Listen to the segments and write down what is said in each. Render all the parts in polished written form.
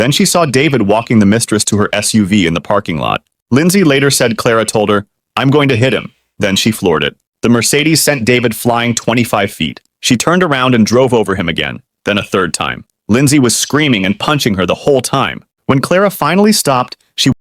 Then she saw David walking the mistress to her SUV in the parking lot. Lindsay later said Clara told her, "I'm going to hit him." Then she floored it. The Mercedes sent David flying 25 feet. She turned around and drove over him again, then a third time. Lindsay was screaming and punching her the whole time. When Clara finally stopped, she...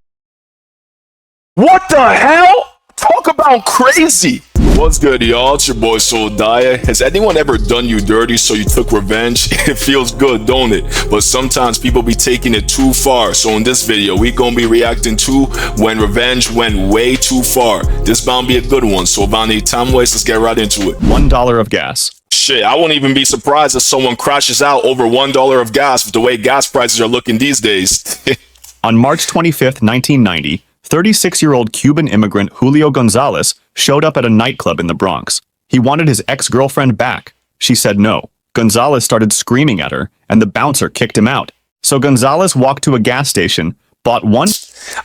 What the hell? Talk about crazy! What's good, y'all? It's your boy Souldiah. Has anyone ever done you dirty so you took revenge? It feels good, don't it? But sometimes people be taking it too far. So in this video, we gonna be reacting to when revenge went way too far. This bound be a good one, so without any time waste, let's get right into it. $1 of gas. Shit, I wouldn't even be surprised if someone crashes out over $1 of gas with the way gas prices are looking these days. On March 25th, 1990, 36-year-old Cuban immigrant Julio Gonzalez showed up at a nightclub in the Bronx. He wanted his ex-girlfriend back. She said no. Gonzalez started screaming at her, and the bouncer kicked him out. So Gonzalez walked to a gas station, bought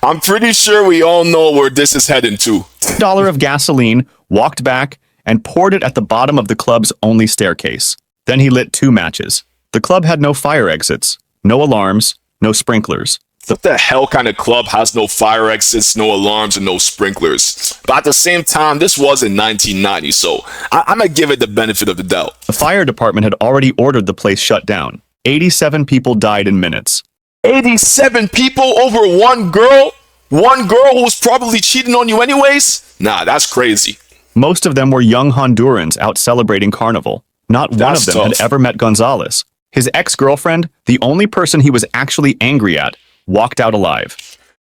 I'm pretty sure we all know where this is heading to. $1 of gasoline, walked back, and poured it at the bottom of the club's only staircase. Then he lit 2 matches. The club had no fire exits, no alarms, no sprinklers. What the hell kind of club has no fire exits, no alarms, and no sprinklers? But at the same time, this was in 1990, so I'm gonna give it the benefit of the doubt. The fire department had already ordered the place shut down. 87 people died in minutes. 87 people over one girl? One girl who was probably cheating on you anyways? Nah, that's crazy. Most of them were young Hondurans out celebrating Carnival. Not one of them had ever met Gonzalez. His ex-girlfriend, the only person he was actually angry at, walked out alive.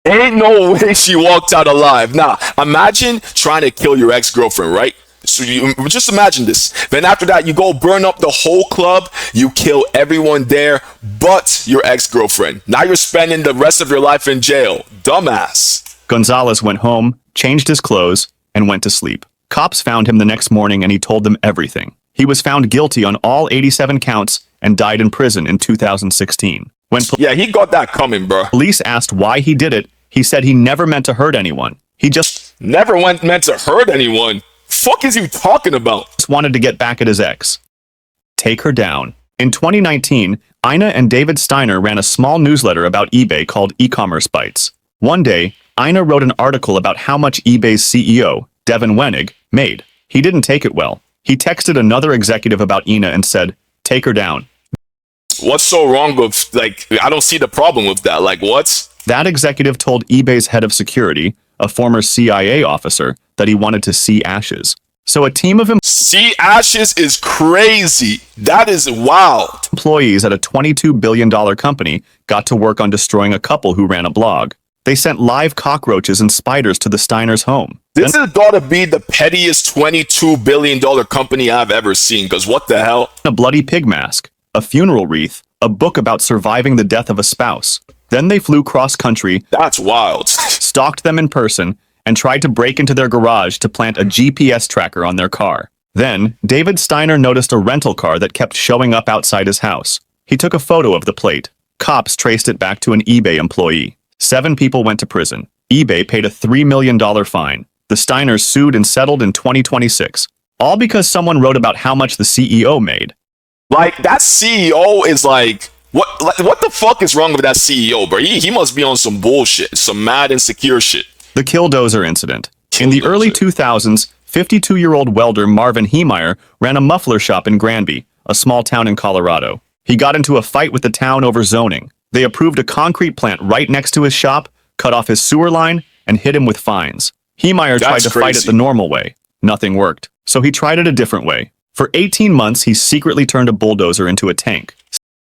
Ain't no way she walked out alive. Nah, imagine trying to kill your ex-girlfriend, right? So you just imagine this. Then after that, you go burn up the whole club. You kill everyone there but your ex-girlfriend. Now you're spending the rest of your life in jail. Dumbass. Gonzalez went home, changed his clothes, and went to sleep. Cops found him the next morning and he told them everything. He was found guilty on all 87 counts and died in prison in 2016. Yeah, he got that coming, bro. Police asked why he did it, he said he never meant to hurt anyone. He just never meant to hurt anyone. Fuck is you talking about? Just wanted to get back at his ex. Take her down. In 2019, Ina and David Steiner ran a small newsletter about eBay called E-Commerce Bites. One day, Ina wrote an article about how much eBay's CEO, Devin Wenig, made. He didn't take it well. He texted another executive about Ina and said, "Take her down." What's so wrong with, I don't see the problem with that. What? That executive told eBay's head of security, a former CIA officer, that he wanted to see ashes. So a team of see ashes is crazy. That is wild. Employees at a $22 billion company got to work on destroying a couple who ran a blog. They sent live cockroaches and spiders to the Steiners' home. This has got to be the pettiest $22 billion company I've ever seen, because what the hell? A bloody pig mask, a funeral wreath, a book about surviving the death of a spouse. Then they flew cross-country. That's wild. Stalked them in person, and tried to break into their garage to plant a GPS tracker on their car. Then, David Steiner noticed a rental car that kept showing up outside his house. He took a photo of the plate. Cops traced it back to an eBay employee. 7 people went to prison. eBay paid a $3 million fine. The Steiners sued and settled in 2026. All because someone wrote about how much the CEO made. That CEO is what the fuck is wrong with that CEO, bro? He must be on some bullshit, some mad insecure shit. The Killdozer incident. In the early 2000s, 52-year-old welder Marvin Heemeyer ran a muffler shop in Granby, a small town in Colorado. He got into a fight with the town over zoning. They approved a concrete plant right next to his shop, cut off his sewer line, and hit him with fines. Heemeyer tried to fight it the normal way. Nothing worked, so he tried it a different way. For 18 months, he secretly turned a bulldozer into a tank.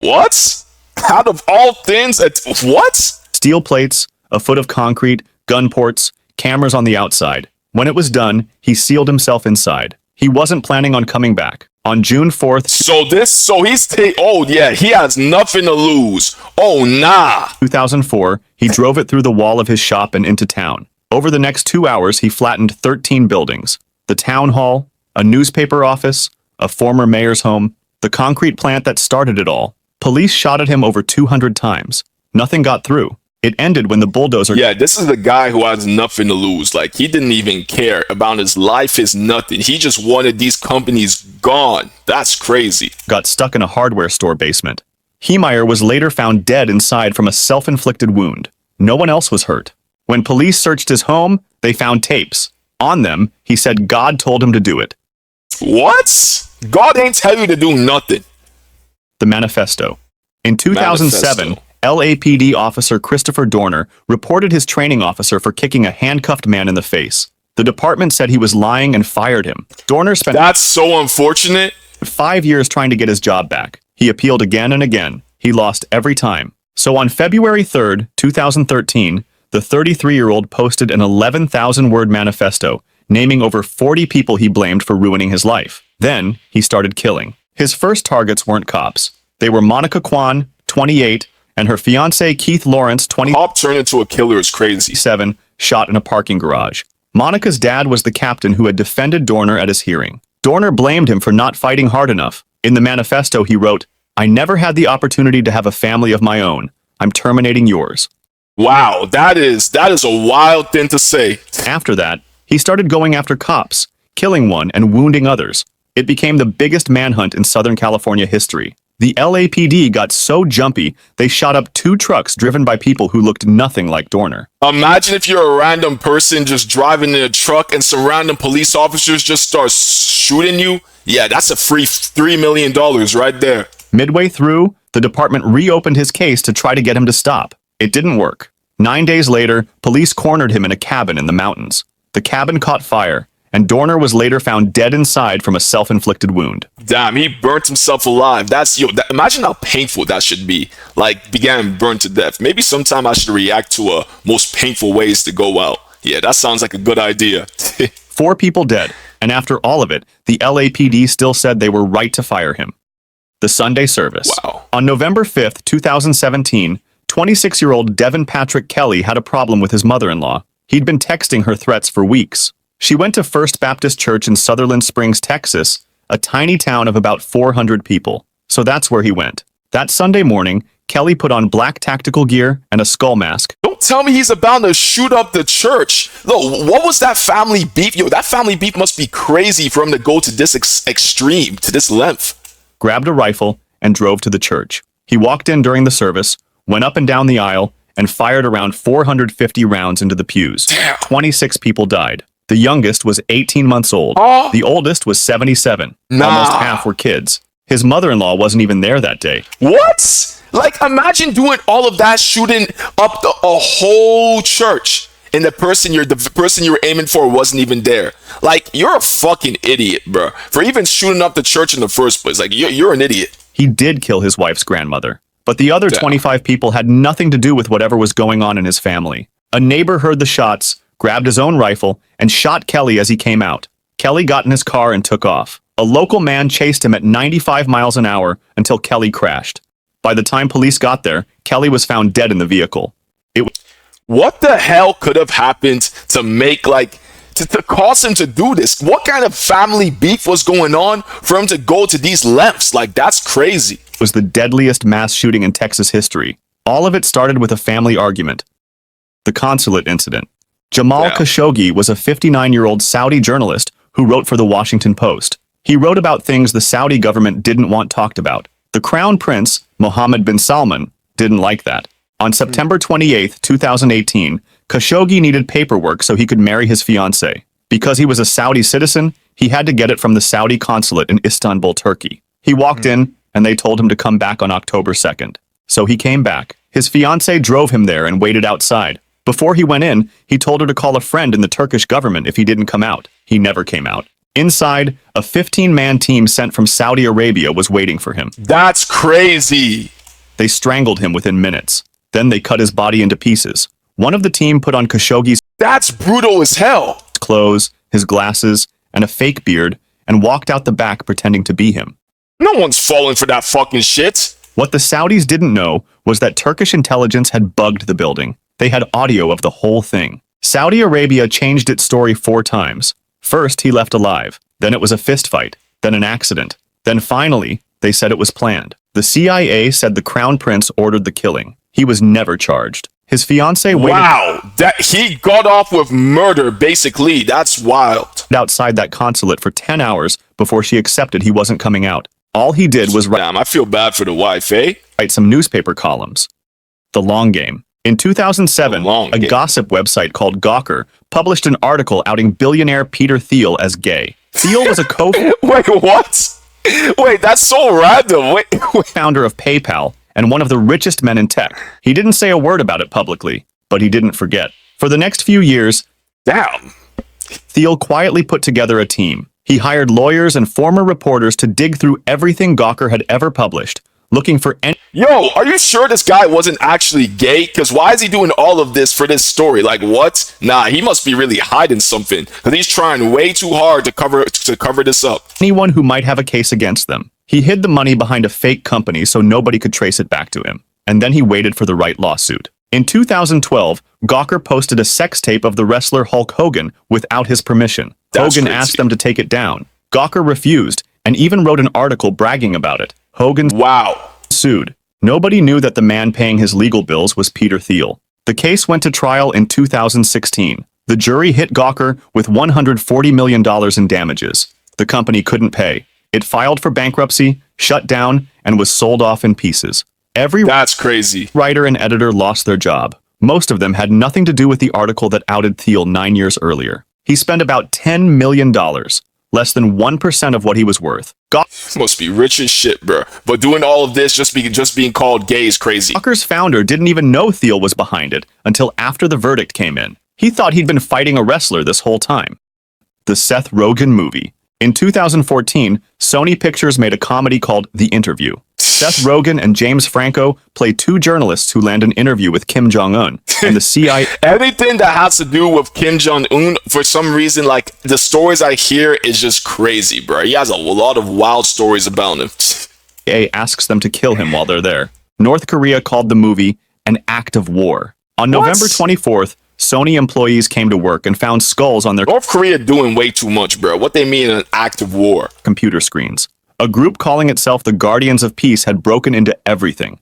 What? Out of all things, what? Steel plates, a foot of concrete, gun ports, cameras on the outside. When it was done, he sealed himself inside. He wasn't planning on coming back. On June 4th... oh yeah, he has nothing to lose. Oh nah. 2004, he drove it through the wall of his shop and into town. Over the next 2 hours, he flattened 13 buildings. The town hall, a newspaper office, a former mayor's home, the concrete plant that started it all. Police shot at him over 200 times. Nothing got through. It ended when the bulldozer... Yeah, this is the guy who has nothing to lose. He didn't even care about his life, his nothing. He just wanted these companies gone. That's crazy. Got stuck in a hardware store basement. Heemeyer was later found dead inside from a self-inflicted wound. No one else was hurt. When police searched his home, they found tapes. On them, he said God told him to do it. What? God ain't tell you to do nothing. The manifesto. In 2007, LAPD officer Christopher Dorner reported his training officer for kicking a handcuffed man in the face. The department said he was lying and fired him. Dorner spent That's so unfortunate. 5 years trying to get his job back. He appealed again and again. He lost every time. So on February 3rd, 2013, the 33-year-old posted an 11,000-word manifesto naming over 40 people he blamed for ruining his life. Then, he started killing. His first targets weren't cops. They were Monica Kwan, 28, and her fiancé Keith Lawrence, 27, Cop turned into a killer is crazy. shot in a parking garage. Monica's dad was the captain who had defended Dorner at his hearing. Dorner blamed him for not fighting hard enough. In the manifesto, he wrote, "I never had the opportunity to have a family of my own. I'm terminating yours." Wow, that is a wild thing to say. After that, he started going after cops, killing one and wounding others. It became the biggest manhunt in Southern California history. The LAPD got so jumpy, they shot up 2 trucks driven by people who looked nothing like Dorner. Imagine if you're a random person just driving in a truck and some random police officers just start shooting you. Yeah, that's a free $3 million right there. Midway through, the department reopened his case to try to get him to stop. It didn't work. 9 days later, police cornered him in a cabin in the mountains. The cabin caught fire, and Dorner was later found dead inside from a self-inflicted wound. Damn, he burnt himself alive. Imagine how painful that should be. Like, began burned to death. Maybe sometime I should react to most painful ways to go out. Yeah, that sounds like a good idea. 4 people dead, and after all of it, the LAPD still said they were right to fire him. The Sunday service. Wow. On November 5th, 2017, 26-year-old Devin Patrick Kelly had a problem with his mother-in-law. He'd been texting her threats for weeks. She went to First Baptist Church in Sutherland Springs, Texas, a tiny town of about 400 people. So that's where he went. That Sunday morning, Kelly put on black tactical gear and a skull mask. Don't tell me he's about to shoot up the church. Look, what was that family beef? Yo, that family beef must be crazy for him to go to this extreme, to this length. Grabbed a rifle, and drove to the church. He walked in during the service, went up and down the aisle, and fired around 450 rounds into the pews. Damn. 26 people died. The youngest was 18 months old. Oh. The oldest was 77. Nah. Almost half were kids. His mother-in-law wasn't even there that day. What? Like, imagine doing all of that, shooting up a whole church, and the person you're aiming for wasn't even there. Like, you're a fucking idiot, bro, for even shooting up the church in the first place. Like, you're an idiot. He did kill his wife's grandmother. But the other 25 people had nothing to do with whatever was going on in his family. A neighbor heard the shots, grabbed his own rifle, and shot Kelly as he came out. Kelly got in his car and took off. A local man chased him at 95 miles an hour until Kelly crashed. By the time police got there, Kelly was found dead in the vehicle. What the hell could have happened to make, like, to cause him to do this? What kind of family beef was going on for him to go to these lengths? Like, that's crazy. Was the deadliest mass shooting in Texas history. All of it started with a family argument. The consulate incident. Jamal Khashoggi was a 59-year-old Saudi journalist who wrote for the Washington Post. He wrote about things the Saudi government didn't want talked about. The Crown Prince, Mohammed bin Salman, didn't like that. On September 28, 2018, Khashoggi needed paperwork so he could marry his fiancée. Because he was a Saudi citizen, he had to get it from the Saudi consulate in Istanbul, Turkey. He walked in, and they told him to come back on October 2nd. So he came back. His fiancée drove him there and waited outside. Before he went in, he told her to call a friend in the Turkish government if he didn't come out. He never came out. Inside, a 15-man team sent from Saudi Arabia was waiting for him. That's crazy. They strangled him within minutes. Then they cut his body into pieces. One of the team put on Khashoggi's That's brutal as hell. clothes, his glasses, and a fake beard, and walked out the back pretending to be him. No one's falling for that fucking shit. What the Saudis didn't know was that Turkish intelligence had bugged the building. They had audio of the whole thing. Saudi Arabia changed its story 4 times. First, he left alive. Then it was a fistfight. Then an accident. Then finally, they said it was planned. The CIA said the Crown Prince ordered the killing. He was never charged. His fiancée waited That he got off with murder, basically. That's wild. outside that consulate for 10 hours before she accepted he wasn't coming out. All he did was Damn, I feel bad for the wife, eh? write some newspaper columns. The long game. In 2007, The long a game. gossip website called Gawker published an article outing billionaire Peter Thiel as gay. Thiel was a co-founder Wait, what? Wait, that's so random. Wait. of PayPal and one of the richest men in tech. He didn't say a word about it publicly, but he didn't forget. For the next few years, Damn. Thiel quietly put together a team. He hired lawyers and former reporters to dig through everything Gawker had ever published, looking for any Yo, are you sure this guy wasn't actually gay? Because why is he doing all of this for this story? Like, what? Nah, he must be really hiding something. Because he's trying way too hard to cover this up. anyone who might have a case against them. He hid the money behind a fake company so nobody could trace it back to him. And then he waited for the right lawsuit. In 2012, Gawker posted a sex tape of the wrestler Hulk Hogan without his permission. That's Hogan crazy. asked them to take it down. Gawker refused and even wrote an article bragging about it. Hogan Wow. sued. Nobody knew that the man paying his legal bills was Peter Thiel. The case went to trial in 2016. The jury hit Gawker with $140 million in damages. The company couldn't pay. It filed for bankruptcy, shut down, and was sold off in pieces. Every That's crazy. writer and editor lost their job. Most of them had nothing to do with the article that outed Thiel 9 years earlier. He spent about $10 million, less than 1% of what he was worth. Must be rich as shit, bro. But doing all of this just being called gay is crazy. Gawker's founder didn't even know Thiel was behind it until after the verdict came in. He thought he'd been fighting a wrestler this whole time. The Seth Rogen movie. In 2014, Sony Pictures made a comedy called The Interview. Seth Rogen and James Franco play two journalists who land an interview with Kim Jong-un and the CIA. Anything that has to do with Kim Jong-un, for some reason, like, the stories I hear is just crazy, bro. He has a lot of wild stories about him. asks them to kill him while they're there. North Korea called the movie an act of war. On November 24th, Sony employees came to work and found skulls on their North Korea doing way too much, bro. What they mean an act of war? computer screens. A group calling itself the Guardians of Peace had broken into everything.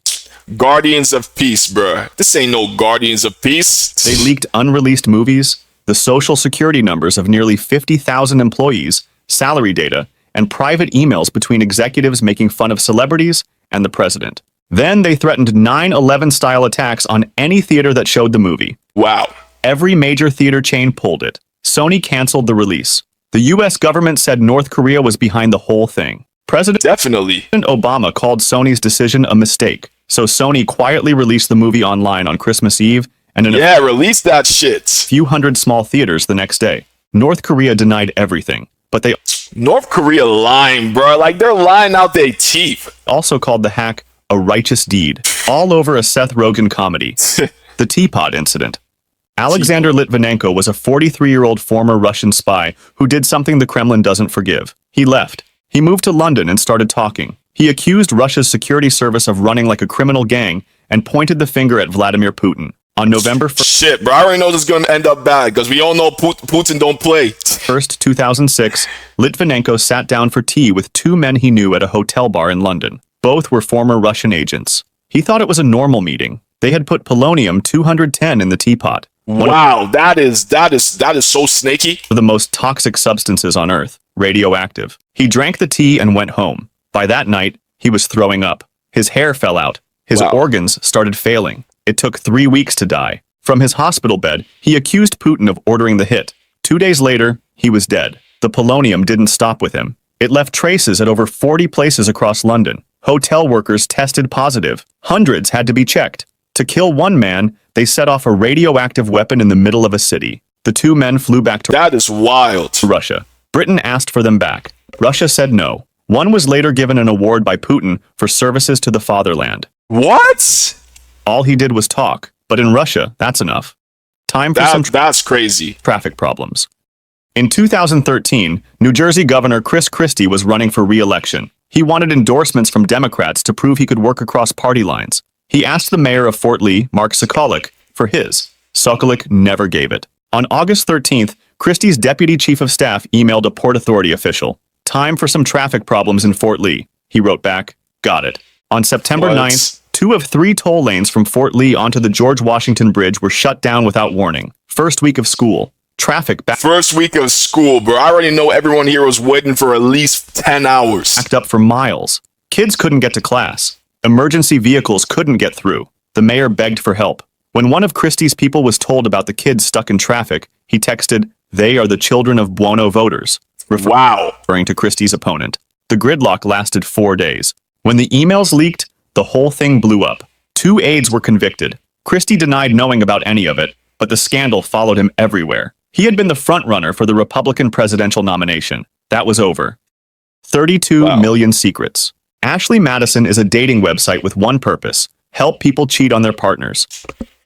Guardians of Peace, bro. This ain't no Guardians of Peace. They leaked unreleased movies, the social security numbers of nearly 50,000 employees, salary data, and private emails between executives making fun of celebrities and the president. Then they threatened 9/11 style attacks on any theater that showed the movie. Wow. Every major theater chain pulled it. Sony canceled the release. The US government said North Korea was behind the whole thing. President Definitely. Obama called Sony's decision a mistake, so Sony quietly released the movie online on Christmas Eve and in a Yeah, release that shit. few hundred small theaters the next day. North Korea denied everything, but they North Korea lying, bro. Like, they're lying out their teeth. also called the hack a righteous deed, all over a Seth Rogen comedy. The Teapot Incident. Alexander Litvinenko was a 43-year-old former Russian spy who did something the Kremlin doesn't forgive. He left. He moved to London and started talking. He accused Russia's security service of running like a criminal gang and pointed the finger at Vladimir Putin. On November Shit, bro. I already know this is going to end up bad because we all know Putin don't play. 1st, 2006, Litvinenko sat down for tea with two men he knew at a hotel bar in London. Both were former Russian agents. He thought it was a normal meeting. They had put polonium-210 in the teapot, Wow, that is so snaky. of the most toxic substances on Earth, radioactive. He drank the tea and went home. By that night, he was throwing up. His hair fell out. His Wow. organs started failing. It took 3 weeks to die. From his hospital bed, he accused Putin of ordering the hit. 2 days later, he was dead. The polonium didn't stop with him. It left traces at over 40 places across London. Hotel workers tested positive. Hundreds had to be checked. To kill one man, they set off a radioactive weapon in the middle of a city. The two men flew back to That is wild. Russia. Britain asked for them back. Russia said no. One was later given an award by Putin for services to the fatherland. What? All he did was talk, but in Russia, that's enough. Time for some That's crazy. traffic problems. In 2013, New Jersey Governor Chris Christie was running for re-election. He wanted endorsements from Democrats to prove he could work across party lines. He asked the mayor of Fort Lee, Mark Sokoloc, for his. Sokoloc never gave it. On August 13th, Christie's deputy chief of staff emailed a Port Authority official. Time for some traffic problems in Fort Lee. He wrote back, got it. On September What? 9th, 2 of 3 toll lanes from Fort Lee onto the George Washington Bridge were shut down without warning. First week of school. Traffic First week of school, bro. I already know everyone here was waiting for at least 10 hours. backed up for miles. Kids couldn't get to class. Emergency vehicles couldn't get through. The mayor begged for help. When one of Christie's people was told about the kids stuck in traffic, he texted, "They are the children of Buono voters," Wow. referring to Christie's opponent. The gridlock lasted 4 days. When the emails leaked, the whole thing blew up. 2 aides were convicted. Christie denied knowing about any of it, but the scandal followed him everywhere. He had been the frontrunner for the Republican presidential nomination. That was over. 32 Wow. million secrets. Ashley Madison is a dating website with one purpose: help people cheat on their partners.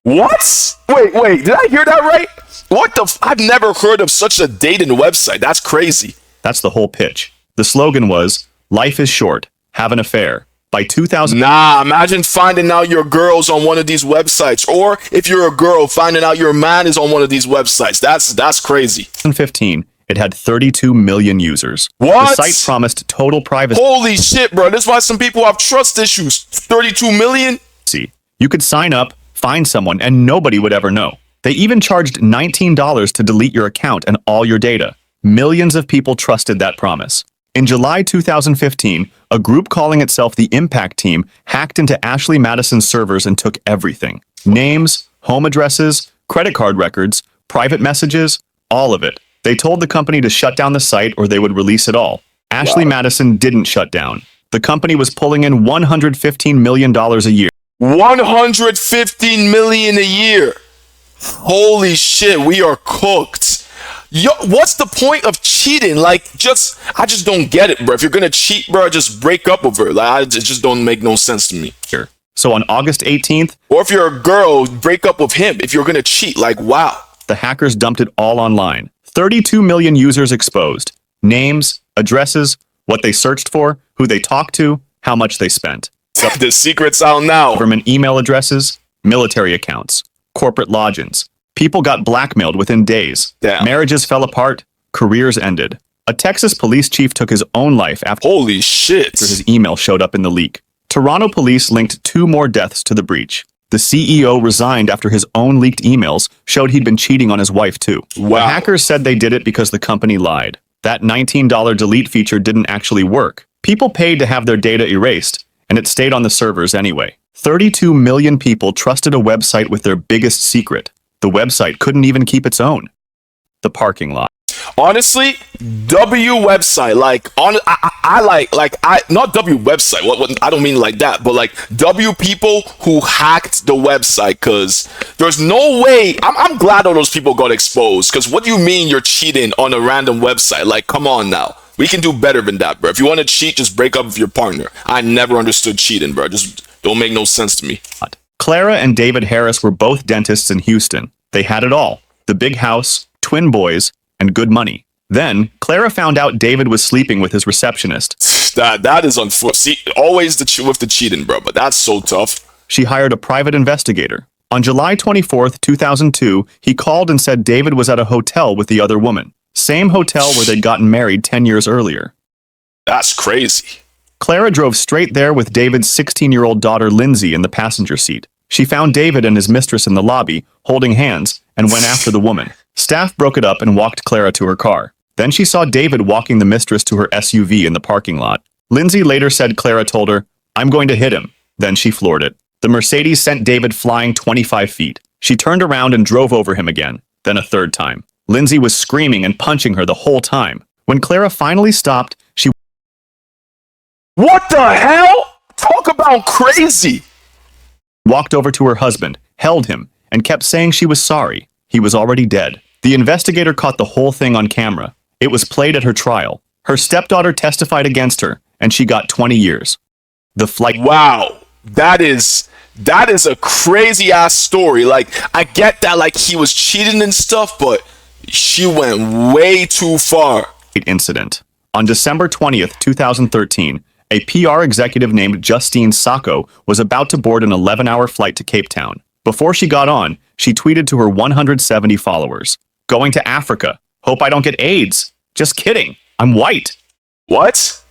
What? Wait, did I hear that right? What the I've never heard of such a dating website. That's crazy. That's the whole pitch. The slogan was, "Life is short. Have an affair." By 2000, Nah, imagine finding out your girl's on one of these websites. Or if you're a girl, finding out your man is on one of these websites. That's crazy. 2015, it had 32 million users. What? The site promised total privacy. Holy shit, bro. That's why some people have trust issues. 32 million? You could sign up, find someone, and nobody would ever know. They even charged $19 to delete your account and all your data. Millions of people trusted that promise. In July 2015, a group calling itself the Impact Team hacked into Ashley Madison's servers and took everything. Names, home addresses, credit card records, private messages, all of it. They told the company to shut down the site or they would release it all. Ashley Madison didn't shut down. The company was pulling in $115 million a year. 115 million a year. Holy shit, we are cooked. Yo, what's the point of cheating? Like, I just don't get it, bro. If you're gonna cheat, bro, just break up with her. Like, it just don't make no sense to me. So on August 18th, Or if you're a girl, break up with him. If you're gonna cheat, like, wow. the hackers dumped it all online. 32 million users exposed. Names, addresses, what they searched for, who they talked to, how much they spent. The secret's out now. Government email addresses, military accounts, corporate logins. People got blackmailed within days. Damn. Marriages fell apart, careers ended. A Texas police chief took his own life after Holy shit. his email showed up in the leak. Toronto police linked 2 more deaths to the breach. The CEO resigned after his own leaked emails showed he'd been cheating on his wife too. Wow. The hackers said they did it because the company lied. That $19 delete feature didn't actually work. People paid to have their data erased, and it stayed on the servers anyway. 32 million people trusted a website with their biggest secret. The website couldn't even keep its own. The parking lot. Honestly, W website, like not W website. What I don't mean like that, but like W people who hacked the website. Cause there's no way. I'm glad all those people got exposed. Cause what do you mean you're cheating on a random website? Like, come on now. We can do better than that, bro. If you want to cheat, just break up with your partner. I never understood cheating, bro. Just don't make no sense to me. Clara and David Harris were both dentists in Houston. They had it all: the big house, twin boys, and good money. Then, Clara found out David was sleeping with his receptionist. That is unfortunate. See, always with the cheating, bro. But that's so tough. She hired a private investigator. On July 24th, 2002, he called and said David was at a hotel with the other woman. Same hotel where they'd gotten married 10 years earlier. That's crazy. Clara drove straight there with David's 16-year-old daughter Lindsay in the passenger seat. She found David and his mistress in the lobby, holding hands, and went after the woman. Staff broke it up and walked Clara to her car. Then she saw David walking the mistress to her SUV in the parking lot. Lindsay later said Clara told her, "I'm going to hit him." Then she floored it. The Mercedes sent David flying 25 feet. She turned around and drove over him again, then a third time. Lindsay was screaming and punching her the whole time. When Clara finally stopped, she What the hell? Talk about crazy. walked over to her husband, held him, and kept saying she was sorry. He was already dead. The investigator caught the whole thing on camera. It was played at her trial. Her stepdaughter testified against her, and she got 20 years. The flight. Wow. That is a crazy ass story. Like, I get that, like, he was cheating and stuff, but she went way too far. Incident. On December 20th, 2013, a PR executive named Justine Sacco was about to board an 11-hour flight to Cape Town. Before she got on, she tweeted to her 170 followers, "Going to Africa. Hope I don't get AIDS. Just kidding. I'm white." What?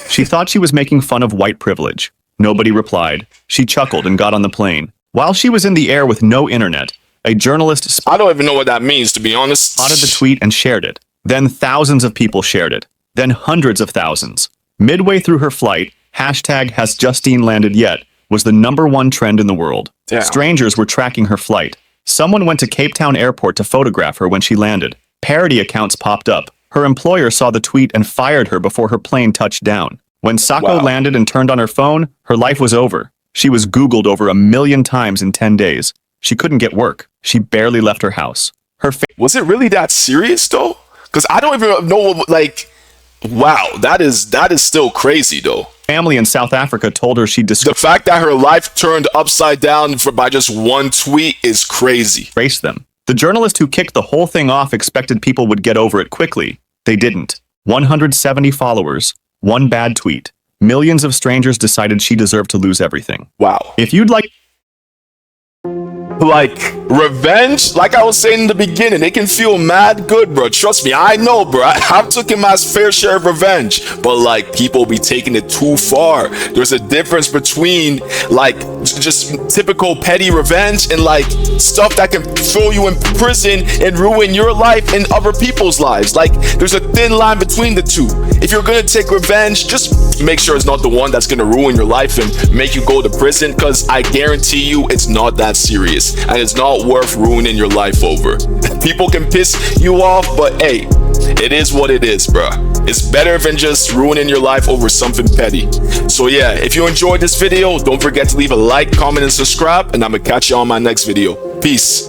She thought she was making fun of white privilege. Nobody replied. She chuckled and got on the plane. While she was in the air with no internet, A journalist I don't even know what that means, to be honest. spotted the tweet and shared it. Then thousands of people shared it. Then hundreds of thousands. Midway through her flight, hashtag has Justine landed yet was the #1 trend in the world. Damn. Strangers were tracking her flight. Someone went to Cape Town Airport to photograph her when she landed. Parody accounts popped up. Her employer saw the tweet and fired her before her plane touched down. When Sako Wow. landed and turned on her phone, her life was over. She was Googled over 1 million times in 10 days. She couldn't get work. She barely left her house. Her Was it really that serious though? Because I don't even know. Like, wow, that is still crazy though. family in South Africa told her she'd The fact that her life turned upside down by just one tweet is crazy. disgrace them. The journalist who kicked the whole thing off expected people would get over it quickly. They didn't. 170 followers, one bad tweet. Millions of strangers decided she deserved to lose everything. Wow. If you'd like Like, revenge, like I was saying in the beginning, it can feel mad good, bro. Trust me, I know, bro. I've taken my fair share of revenge, but like, people be taking it too far. There's a difference between like just typical petty revenge and like stuff that can throw you in prison and ruin your life and other people's lives. Like, there's a thin line between the two. If you're gonna take revenge, just make sure it's not the one that's gonna ruin your life and make you go to prison, because I guarantee you it's not that serious. And it's not worth ruining your life over. People can piss you off, but hey, it is what it is, bruh. It's better than just ruining your life over something petty. So yeah, if you enjoyed this video, don't forget to leave a like, comment, and subscribe, and I'm gonna catch you on my next video. Peace.